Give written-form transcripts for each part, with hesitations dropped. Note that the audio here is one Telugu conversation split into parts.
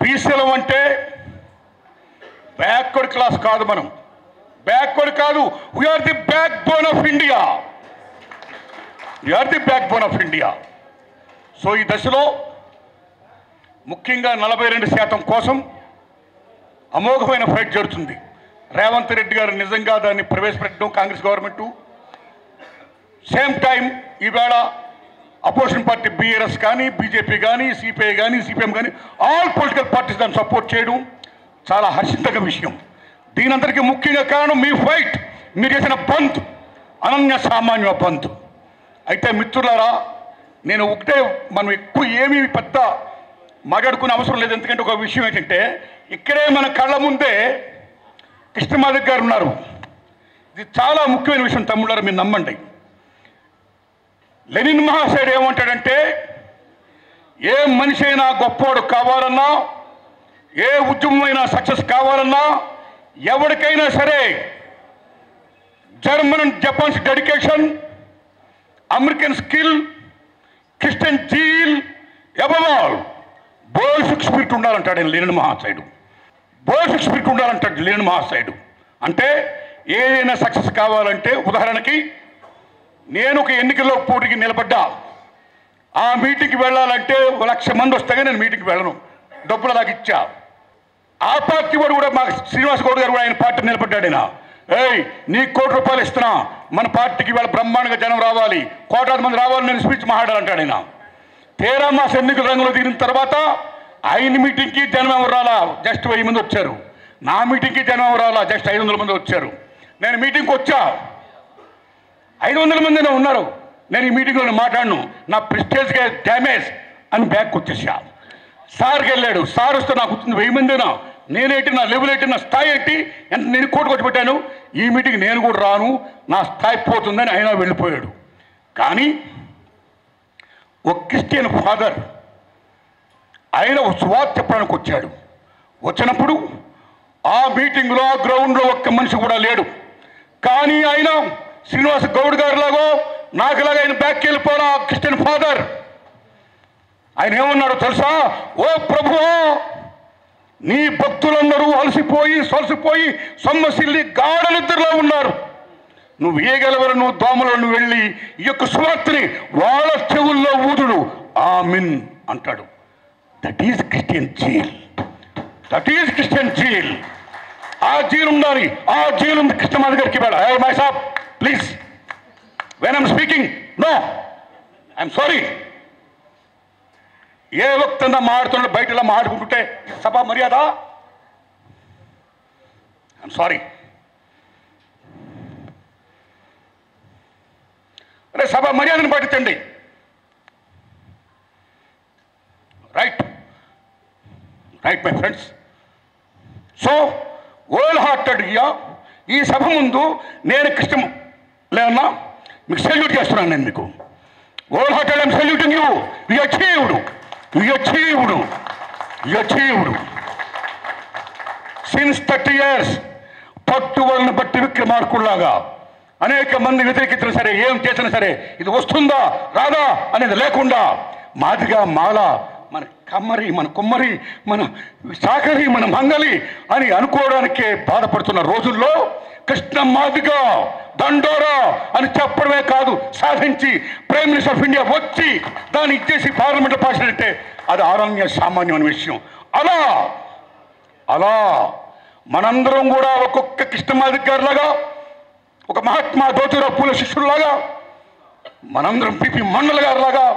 బీసీలం అంటే బ్యాక్వర్డ్ క్లాస్ కాదు, మనం బ్యాక్వర్డ్ కాదు. We are the backbone of India, we are the backbone of India. So ఈ దశలో ముఖ్యంగా 42% కోసం అమోఘమైన ఫైట్ జరుగుతుంది. రేవంత్ రెడ్డి గారు నిజంగా దాన్ని ప్రవేశపెట్టడం కాంగ్రెస్ గవర్నమెంటు, సేమ్ టైం ఈవేళ అపోజిషన్ పార్టీ బీఆర్ఎస్ కానీ, బీజేపీ కానీ, సిపిఐ కానీ, సిపిఎం కానీ ఆల్ పొలిటికల్ పార్టీస్ దాన్ని సపోర్ట్ చేయడం చాలా హర్షించదగ్గ విషయం. దీనందరికీ ముఖ్యంగా కారణం మీ ఫైట్, మీరు చేసిన బంద్ అనన్య సామాన్య బంద్. అయితే మిత్రులారా, నేను ఒకటే, మనం ఎక్కువ ఏమీ పెద్ద మాట్లాడుకునే అవసరం లేదు. ఎందుకంటే ఒక విషయం ఏంటంటే, ఇక్కడే మన కళ్ళ ముందే కృష్ణమాధవ్ గారు ఉన్నారు. ఇది చాలా ముఖ్యమైన విషయం తమ్ముళ్ళారా, మీరు నమ్మండి. లెనిన్ మహాశయుడు ఏమంటాడంటే, ఏ మనిషి అయినా గొప్పవాడు కావాలన్నా, ఏ ఉద్యమమైనా సక్సెస్ కావాలన్నా, ఎవరికైనా సరే German and Japan's dedication, American skill, Christian zeal, above all Bolshevik spirit ఉండాలంటాడు లెనిన్ మహాశయుడు. బోల్షిక్ స్పిరిట్ ఉండాలంటాడు లెనిన్ మహాశయుడు. అంటే ఏదైనా సక్సెస్ కావాలంటే, ఉదాహరణకి నేను ఒక ఎన్నికల్లో పోటీకి నిలబడ్డా, ఆ మీటింగ్కి వెళ్ళాలంటే 1,00,000 మంది వస్తాగా నేను మీటింగ్కి వెళ్ళను, డబ్బులు అలాగ ఇచ్చా. ఆ పార్టీ వాడు కూడా, మా శ్రీనివాస్ గౌడ్ గారు కూడా ఆయన పార్టీ నిలబడ్డాడు. ఆయన నీకు ₹1,00,000 ఇస్తున్నా, మన పార్టీకి వాళ్ళ బ్రహ్మాండంగా జనం రావాలి, 1,00,000 మంది రావాలి, నేను స్పీచ్ మాట్లాడాలంటాడు ఆయన. తీరా మాస ఎన్నికల రంగంలో దిగిన తర్వాత ఆయన మీటింగ్కి జనం ఎవరు రాలా, జస్ట్ 1000 మంది వచ్చారు. నా మీటింగ్కి జనం ఎవరు రాలా, జస్ట్ 500 మంది వచ్చారు. నేను మీటింగ్కి వచ్చా, 500 మందినే ఉన్నారు. నేను ఈ మీటింగ్లో మాట్లాడను, నా ప్రెస్టేజ్గా డ్యామేజ్ అని బ్యాక్ వచ్చేసా. సార్కి వెళ్ళాడు, సార్ వస్తే నాకు వచ్చింది 1000 మందినా, నేనేంటి, నా లెవెల్ ఏంటి, నా స్థాయి ఏంటి, ఎంత నేను కోర్టుకు వచ్చి పెట్టాను, ఈ మీటింగ్ నేను కూడా రాను, నా స్థాయి పోతుందని ఆయన వెళ్ళిపోయాడు. కానీ ఒక క్రిస్టియన్ ఫాదర్ ఆయన ఒక సువార్త చెప్పడానికి వచ్చాడు. వచ్చినప్పుడు ఆ మీటింగ్లో, ఆ గ్రౌండ్లో ఒక్క మనిషి కూడా లేడు. కానీ ఆయన శ్రీనివాస్ గౌడ్ గారు లాగో నాకులాగా ఆయన బ్యాక్కి వెళ్ళిపోయిన క్రిస్టియన్ ఫాదర్ ఆయన ఏమన్నాడో తెలుసా? ఓ ప్రభువా, నీ భక్తులందరూ అలసిపోయి సొలసిపోయి సొమ్మసిల్లి గాఢ నిద్రలో ఉన్నారు, నువ్వు ఏగలవరు, నువ్వు దోమలను వెళ్ళి ఈ యొక్క సువార్తని వాళ్ళ చెవుల్లో ఊదుడు, ఆమెన్ అంటాడు. That is Christian zeal, that is Christian zeal. ఆ జీల్ ఉండాలి, ఆ జీల్ ఉంది కృష్ణమాధవ్ గారికి. వెళ్ళ మై సాబ్ please, when I'm speaking no, I'm sorry. ఏ వక్తంగా మాడుతుండే బయట ఇలా మాడుకుంటుంటే సభ మర్యాద, ఐఎమ్ సారీ. అరే సభ మర్యాదను పాటించండి. Right right my friends. So whole హార్టెడ్గా ఈ సభ ముందు నేను కృష్ణ లేదన్నా మీకు సెల్యూట్ చేస్తున్నాను. నేను మీకు wholehearted I'm saluting you. We achieved, we achieved, we achieved since 30 years. పట్టువలను బట్టి విక్రమార్కుల్లాగా అనేక మంది వ్యతిరేకించినా సరే, ఏం చేసినా సరే, ఇది వస్తుందా రాదా అనేది లేకుండా మాదిగా మాల, మన కమ్మరి, మన కుమ్మరి, మన సాకరి, మన మంగలి అని అనుకోవడానికే బాధపడుతున్న రోజుల్లో కృష్ణ మాదిగా దండోరా అని చెప్పడమే కాదు, సాధించి ప్రైమ్ మినిస్టర్ ఆఫ్ ఇండియా వచ్చి దాన్ని ఇచ్చేసి పార్లమెంట్లో పాస్ అంటే అది ఆరణ్య సామాన్యమైన విషయం. అలా అలా మనందరం కూడా ఒక్కొక్క కృష్ణమాధవ్ గారిలాగా, ఒక మహాత్మా జ్యోతిరావు పూలే శిష్యుల్లాగా, మనందరం పిపి మండల్ గారిలాగా,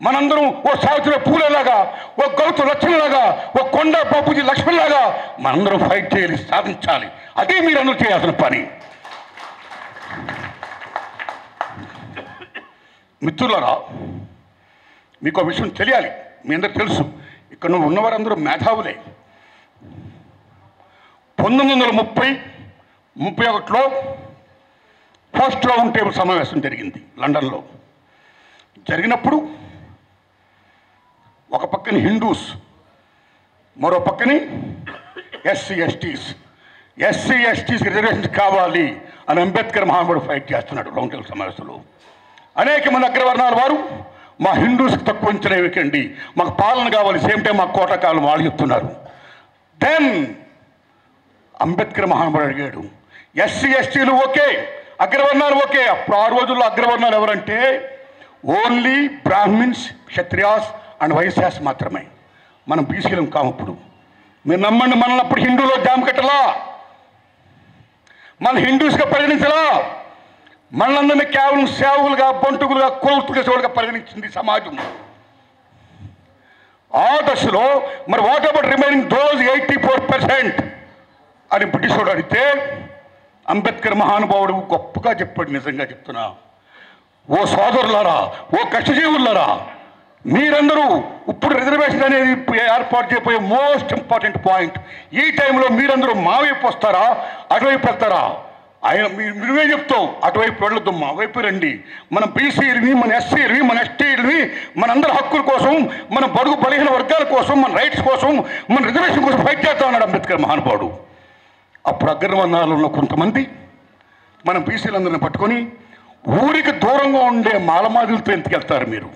మనందరం ఓ సావిత్రిబాయి పూలేలాగా, ఓ గౌతు లక్ష్మణలాగా, ఓ కొండ బాపూజీ లక్ష్మణ్లాగా మనందరం ఫైట్ చేయాలి, సాధించాలి. అదే మీరు అందరూ చేయాల్సిన పని. మిత్రులారా, మీకు ఆ విషయం తెలియాలి. మీ అందరికి తెలుసు, ఇక్కడ నువ్వు ఉన్నవారందరూ మేధావులే. 1930-31లో ఫస్ట్ రౌండ్ టేబుల్ సమావేశం జరిగింది లండన్లో. జరిగినప్పుడు ఒక పక్కని హిందూస్, మరో పక్కని ఎస్సీ ఎస్టీస్కి రిజర్వేషన్స్ కావాలి అని అంబేద్కర్ మహానుభావుడు ఫైట్ చేస్తున్నాడు రౌండ్ టేబుల్ సమావేశంలో. అనేక మంది అగ్రవర్ణాల వారు మా హిందూస్కి తక్కువ అంచనా వేయకండి, మాకు పాలన కావాలి, సేమ్ టైం మాకు కోట కాలం వాళ్ళు చెప్తున్నారు. దెన్ అంబేద్కర్ మహానుభావుడు అడిగాడు, ఎస్సీ ఎస్టీలు ఓకే, అగ్రవర్ణాలు ఓకే. అప్పుడు ఆ రోజుల్లో అగ్రవర్ణాలు ఎవరంటే only Brahmins, Kshatriyas and Vaishyas మాత్రమే. మనం బీసీలం కామప్పుడు. మీరు నమ్మండి, మనల్ని అప్పుడు హిందూలో జామ కట్టలా, మన హిందూస్గా పరిగణించలా, మనల్ని కేవలం సేవకులుగా, బంటుకులుగా, కొలుతు చేసేవాళ్ళుగా పరిగణించింది సమాజం. ఆ దశలో మరి వాట్ అబౌట్ రిమైనింగ్ దోస్ 84% అని బ్రిటిష్ వాడు అడిగితే అంబేద్కర్ మహానుభావుడు గొప్పగా చెప్పాడు. నిజంగా చెప్తున్నా, ఓ సోదరులారా, ఓ కష్టజీవులారా, మీరందరూ ఇప్పుడు రిజర్వేషన్ అనేది ఏర్పాటు చేయబోయే మోస్ట్ ఇంపార్టెంట్ పాయింట్. ఈ టైంలో మీరందరూ మా వైపు వస్తారా, అటువైపు వెళ్తారా? ఆయన నువ్వే చెప్తావు, అటువైపు వెళ్ళొద్దు, మా వైపు రండి. మన బీసీలని, మన ఎస్సీలని, మన ఎస్టీలని, మనందరి హక్కుల కోసం, మన బడుగు బలహీన వర్గాల కోసం, మన రైట్స్ కోసం, మన రిజర్వేషన్ కోసం ఫైట్ చేస్తా అన్నాడు అంబేద్కర్ మహానుభావుడు. అప్పుడు అగ్రవర్ణాలు ఉన్న కొంతమంది మన బీసీలందరిని పట్టుకొని ఊరికి దూరంగా ఉండే మాలమాదులతో ఎందుకెళ్తారు మీరు?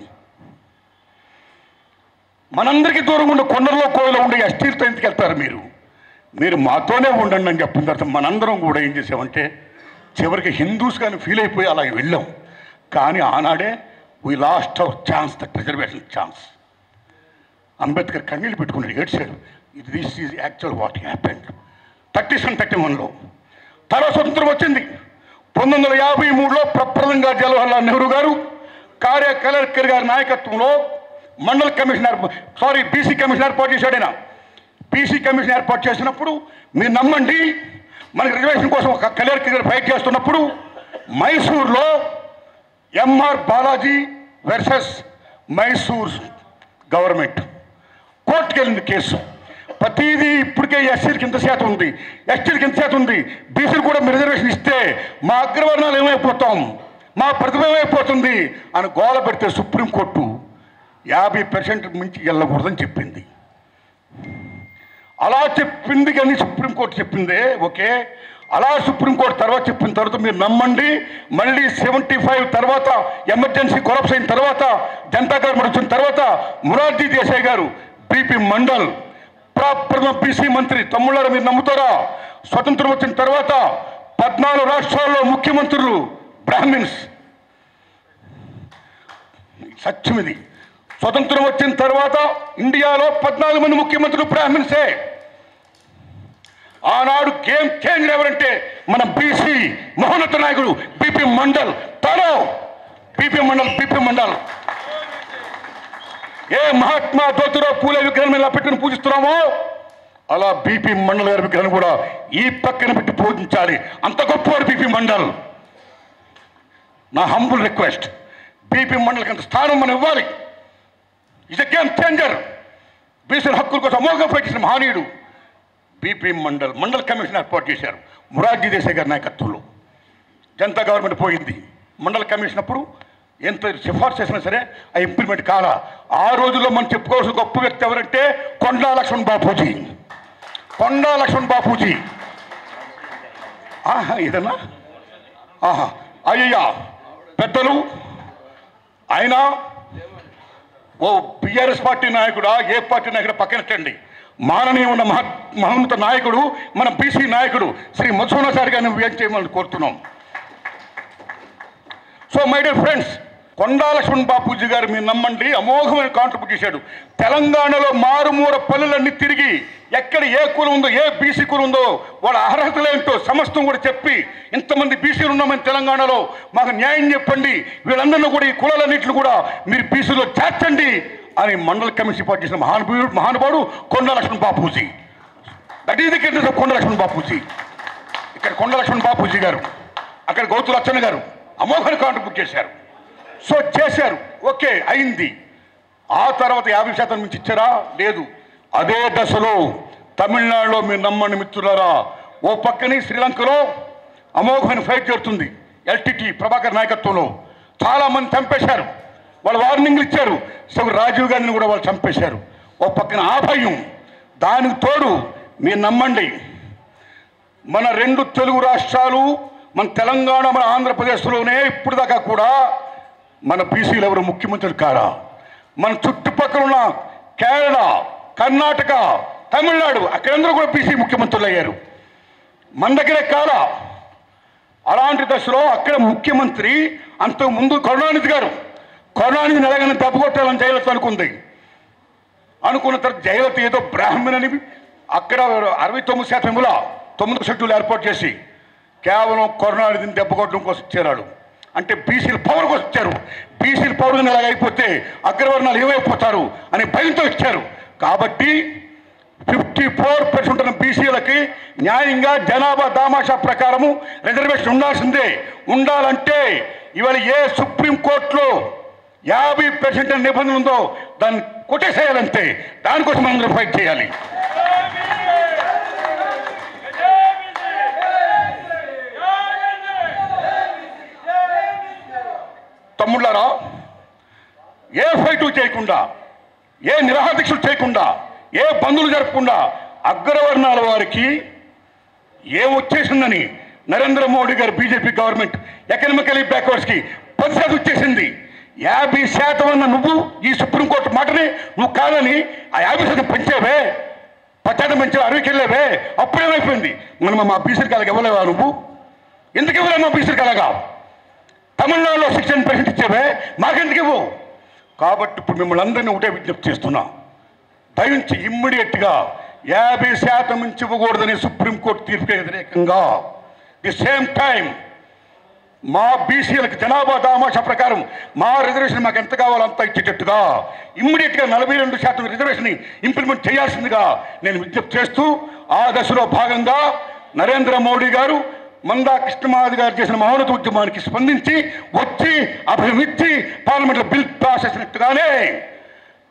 మనందరికీ దూరంగా ఉండే కొండల్లో కోయిలో ఉండే ఎస్టీలతో ఎందుకెళ్తారు మీరు? మీరు మాతోనే ఉండండి అని చెప్పిన తర్వాత మనందరం కూడా ఏం చేసామంటే చివరికి హిందూస్ కానీ ఫీల్ అయిపోయి అలా వెళ్ళాం. కానీ ఆనాడే we lost our chance, that reservation chance. Ambedkar కన్నీళ్ళు పెట్టుకున్నాడు, ఏడ్చాడు. This is actual what happened 31లో. తర్వాత స్వతంత్రం వచ్చింది. 1953లో ప్రప్రదంగా జవహర్లాల్ నెహ్రూ గారు, కలెక్టర్ గారి నాయకత్వంలో మండల కమిషన్ బీసీ కమిషన్ ఏర్పాటు చేశాడు. ఆయన బీసీ కమిషన్ ఏర్పాటు చేసినప్పుడు మీరు నమ్మండి, మనకి రిజర్వేషన్ కోసం ఒక కలెక్టర్ గారు ఫైట్ చేస్తున్నప్పుడు మైసూర్లో MR Balaji versus Mysore government కోర్టుకు వెళ్ళింది కేసు. ప్రతిదీ ఇప్పటికే ఎస్సీలకి ఇంత శాతం ఉంది, ఎస్టీలకి ఇంత శాతం ఉంది, బీసీలు కూడా మీరు రిజర్వేషన్ ఇస్తే మా అగ్రవర్ణాలు ఏమైపోతాం, మా ప్రతిభ ఏమైపోతుంది అని గోల పెడితే సుప్రీంకోర్టు 50% మించి వెళ్ళకూడదని చెప్పింది. అలా చెప్పింది కానీ సుప్రీంకోర్టు చెప్పిందే ఓకే. అలా సుప్రీంకోర్టు తర్వాత చెప్పిన తర్వాత మీరు నమ్మండి, మళ్ళీ 75 తర్వాత ఎమర్జెన్సీ కొలాప్స్ అయిన తర్వాత, జనతా గవర్నమెంట్ వచ్చిన తర్వాత మొరార్జీ దేశాయ్ గారు, బీపీ మండల్ ప్రథమ బీసీ మంత్రి, తమ్ముళ్ళారా మీరు నమ్ముతారా? స్వతంత్రం వచ్చిన తర్వాత 14 రాష్ట్రాల్లో ముఖ్యమంత్రులు బ్రాహ్మిన్స్. సత్యం ఇది. స్వతంత్రం వచ్చిన తర్వాత ఇండియాలో 14 మంది ముఖ్యమంత్రులు బ్రాహ్మిన్సే. ఆనాడు గేమ్ చేంజర్ ఎవరంటే మన బీసీ మహోన్నత నాయకుడు బీపీ మండల్. తను బీపీ మండల్ ఏ మహాత్మా జ్యోతిరావు పూలే విగ్రహం ఇలా పెట్టుకుని పూజిస్తున్నామో అలా బీపీ మండల్ గారి విగ్రహం కూడా ఈ పక్కన పెట్టి పూజించాలి. అంత గొప్పవాడు బీపీ మండల్. నా హంబుల్ రిక్వెస్ట్, బీపీ మండల్కి అంత స్థానం మనం ఇవ్వాలి. Is a game changer. బీసీల హక్కుల కోసం అమోఘంగా ఫైట్ చేసిన మహనీయుడు బీపీ మండల్ కమిషన్ ఏర్పాటు చేశారు మొరార్జీ దేశాయ్ గారి నాయకత్వంలో. జనతా గవర్నమెంట్ పోయింది. మండల్ కమిషన్ అప్పుడు ఎంత సిఫార్సు చేసినా సరే ఆ ఇంప్లిమెంట్ కాల. ఆ రోజుల్లో మనం చెప్పుకోవాల్సిన గొప్ప వ్యక్తి ఎవరంటే కొండా లక్ష్మణ్ బాపూజీ. ఇదన్నా అయ్యా పెద్దలు. ఆయన ఓ బీఆర్ఎస్ పార్టీ నాయకుడా, ఏ పార్టీ నాయకుడు పక్కనట్టండి, మాననీయ ఉన్న మహోన్నత నాయకుడు, మన బీసీ నాయకుడు శ్రీ మధుసూదన్ సార్ గారిని ఏం చేయమని కోరుతున్నాం. సో మై డియర్ ఫ్రెండ్స్, కొండా లక్ష్మణ్ బాపూజీ గారు మీరు నమ్మండి అమోఘమైన కాంట్రిబ్యూట్ చేశాడు. తెలంగాణలో మారుమూర పల్లెలన్నీ తిరిగి ఎక్కడ ఏ కులం ఉందో, ఏ బీసీ కులం ఉందో, వాళ్ళ అర్హతలేంటో సమస్తం కూడా చెప్పి, ఇంతమంది బీసీలు ఉన్నామని తెలంగాణలో మాకు న్యాయం చెప్పండి, వీళ్ళందరినీ కూడా ఈ కులాలన్నింటిని కూడా మీరు బీసీలో చేర్చండి అని మండల కమిషన్ ఏర్పాటు చేసిన మహానుభావుడు Konda Laxman Bapuji. That is the కింద కొండా లక్ష్మణ్ బాపూజీ. ఇక్కడ కొండా లక్ష్మణ్ బాపూజీ గారు, అక్కడ గౌతు లచ్చన్న గారు అమోఘాన్ని కాంట్రిబ్యూట్ చేశారు. సో చేశారు, ఓకే అయింది. ఆ తర్వాత 50% మించి ఇచ్చారా? లేదు. అదే దశలో తమిళనాడులో మీరు నమ్మండి మిత్రులారా, ఓ పక్కని శ్రీలంకలో అమోఘమైన ఫైట్ జరుగుతుంది. ఎల్టీటీ ప్రభాకర్ నాయకత్వంలో చాలామంది చంపేశారు. వాళ్ళు వార్నింగ్లు ఇచ్చారు. సో రాజీవ్ గాంధీని కూడా వాళ్ళు చంపేశారు. ఓ పక్కన ఆ భయం, దానికి తోడు మీరు నమ్మండి మన 2 తెలుగు రాష్ట్రాలు, మన తెలంగాణ, మన ఆంధ్రప్రదేశ్లోనే ఇప్పుడు దాకా కూడా మన బీసీలు ఎవరు ముఖ్యమంత్రులు కారా? మన చుట్టుపక్కల ఉన్న కేరళ, కర్ణాటక, తమిళనాడు అక్కడందరూ కూడా బీసీ ముఖ్యమంత్రులు అయ్యారు. మన దగ్గరే కాదా? అలాంటి దశలో అక్కడ ముఖ్యమంత్రి అంతకు ముందు కరుణానిధి గారు, కరుణానిధిని ఎలాగైనా దెబ్బ కొట్టాలని జయలలిత అనుకున్న తర్వాత జయలలిత ఏదో బ్రాహ్మణని అక్కడ 69% 9 షెడ్యూల్ ఏర్పాటు చేసి కేవలం కరుణానిధిని దెబ్బ కొట్టడం కోసం ఇచ్చారు. అంటే బీసీల పవర్ కోసం ఇచ్చారు. బీసీల పవర్ ఎలాగైపోతే అగ్రవర్ణాలు ఏమైపోతారు అనే భయంతో ఇచ్చారు. కాబట్టి 54% ఉన్న బీసీలకి న్యాయంగా జనాభా దామాషా ప్రకారము రిజర్వేషన్ ఉండాల్సిందే. ఉండాలంటే ఇవాళ ఏ సుప్రీంకోర్టులో 50% నిబంధన ఉందో దాన్ని కొట్టేసేయాలంటే దానికోసం అందరూ ఫైట్ చేయాలి. తమ్ముళ్ళారా, ఏ ఫైటు చేయకుండా, ఏ నిరాహారదీక్షలు చేయకుండా, ఏ బంధువులు జరపకుండా అగ్రవర్ణాల వారికి ఏమొచ్చేసిందని నరేంద్ర మోడీ గారు బీజేపీ గవర్నమెంట్ ఎకనామికలీ బ్యాక్వర్డ్స్కి 10% వచ్చేసింది. 50% అన్న నువ్వు ఈ సుప్రీంకోర్టు మాటని నువ్వు కాదని ఆ 50% పెంచేవే, 10% పెంచావు, 60కి వెళ్ళేవే. అప్పుడేమైపోయింది? మనం మా బీసీకి అలాగ ఇవ్వలేవా? నువ్వు ఎందుకు ఇవ్వలేవు మా బీసీకి అలాగా? తమిళనాడులో 16% ఇచ్చేవే, మాకెందుకు ఇవ్వవు? కాబట్టి ఇప్పుడు మిమ్మల్ని అందరినీ ఒకటే విజ్ఞప్తి చేస్తున్నా, దయించి ఇమ్మీడియట్గా 50% మించి ఇవ్వకూడదని సుప్రీంకోర్టు తీర్పుకి వ్యతిరేకంగా ది సేమ్ టైం మా బీసీలకు జనాభా దామాషా ప్రకారం మా రిజర్వేషన్ మాకు ఎంత కావాలో అంత ఇచ్చేటట్టుగా ఇమ్మీడియట్గా 42% రిజర్వేషన్ ఇంప్లిమెంట్ చేయాల్సిందిగా నేను విజ్ఞప్తి చేస్తూ, ఆ దశలో భాగంగా నరేంద్ర మోడీ గారు మందా కృష్ణమాది గారు చేసిన మౌనత ఉద్యమానికి స్పందించి వచ్చి అభిమిచ్చి పార్లమెంట్లో బిల్ పాస్ చేసినట్టుగానే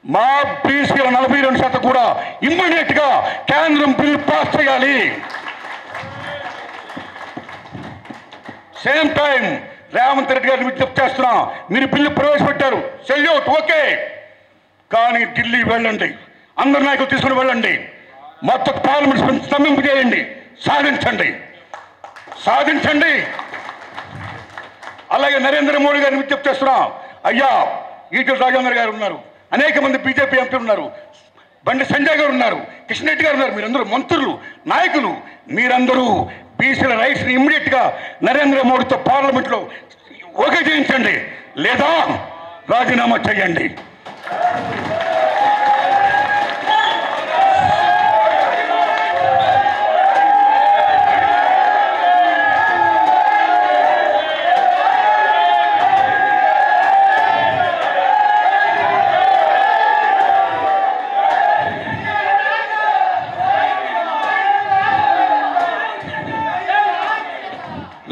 మా బీసీల 42% కూడా ఇమ్మీడియట్గా కేంద్రం బిల్ పాస్ చేయాలి. సేమ్ టైం రేవంత్ రెడ్డి గారిని విజ్ఞప్తి చేస్తున్నా, మీరు బిల్లు ప్రవేశపెట్టారు, సెల్యూట్, ఓకే. కానీ ఢిల్లీ వెళ్ళండి, అందరు నాయకులు తీసుకుని వెళ్ళండి, మొత్తం పార్లమెంట్ స్తంభింపు చేయండి, సాధించండి. అలాగే నరేంద్ర మోడీ గారిని విజ్ఞప్తి చేస్తున్నా, అయ్యా ఈటెల రాజేందర్ గారు ఉన్నారు, అనేక మంది బీజేపీ ఎంపీలు ఉన్నారు, బండి సంజయ్ గారు ఉన్నారు, కిషన్ రెడ్డి గారు ఉన్నారు, మీరందరూ మంత్రులు, నాయకులు, మీరందరూ బీసీల రైట్స్ని ఇమ్మీడియట్గా నరేంద్ర మోడీతో పార్లమెంట్లో ఓకే చేయించండి, లేదా రాజీనామా చేయండి.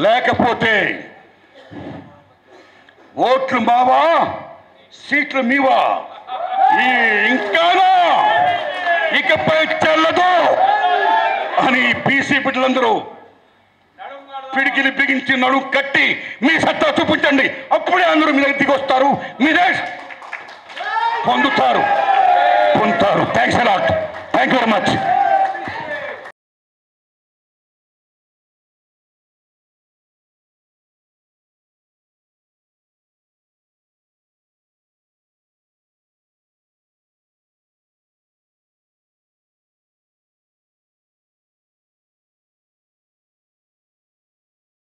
లేకపోతే ఓట్లు మావా, సీట్లు మీవా, ఇంకానా ఇకపై చెల్లదు అని బీసీ బిడ్డలందరూ పిడికిలి బిగించి నడుము కట్టి మీ సత్తా చూపించండి. అప్పుడే అందరూ మీ దగ్గరికి వస్తారు, మీరే పొందుతారు. Thanks a lot. Thank you very much.